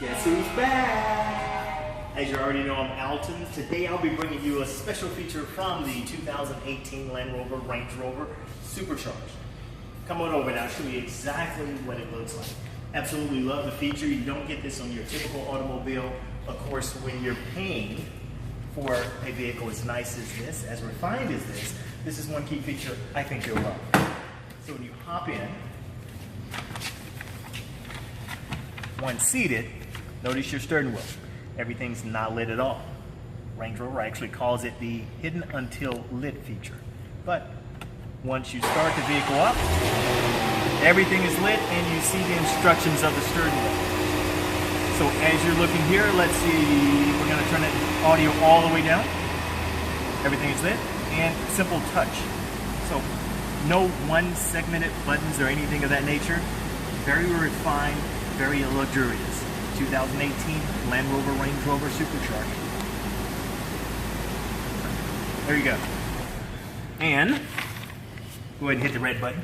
Guess who's back? As you already know, I'm Alton. Today I'll be bringing you a special feature from the 2018 Land Rover Range Rover Supercharged. Come on over and I'll show you exactly what it looks like. Absolutely love the feature. You don't get this on your typical automobile. Of course, when you're paying for a vehicle as nice as this, as refined as this is one key feature I think you'll love. So when you hop in, once seated, notice your steering wheel. Everything's not lit at all. Range Rover actually calls it the hidden until lit feature. But once you start the vehicle up, everything is lit and you see the instructions of the steering wheel. So as you're looking here, let's see, we're going to turn the audio all the way down. Everything is lit and simple touch. So no one segmented buttons or anything of that nature. Very refined, very luxurious. 2018 Land Rover Range Rover Supercharged. There you go. And go ahead and hit the red button.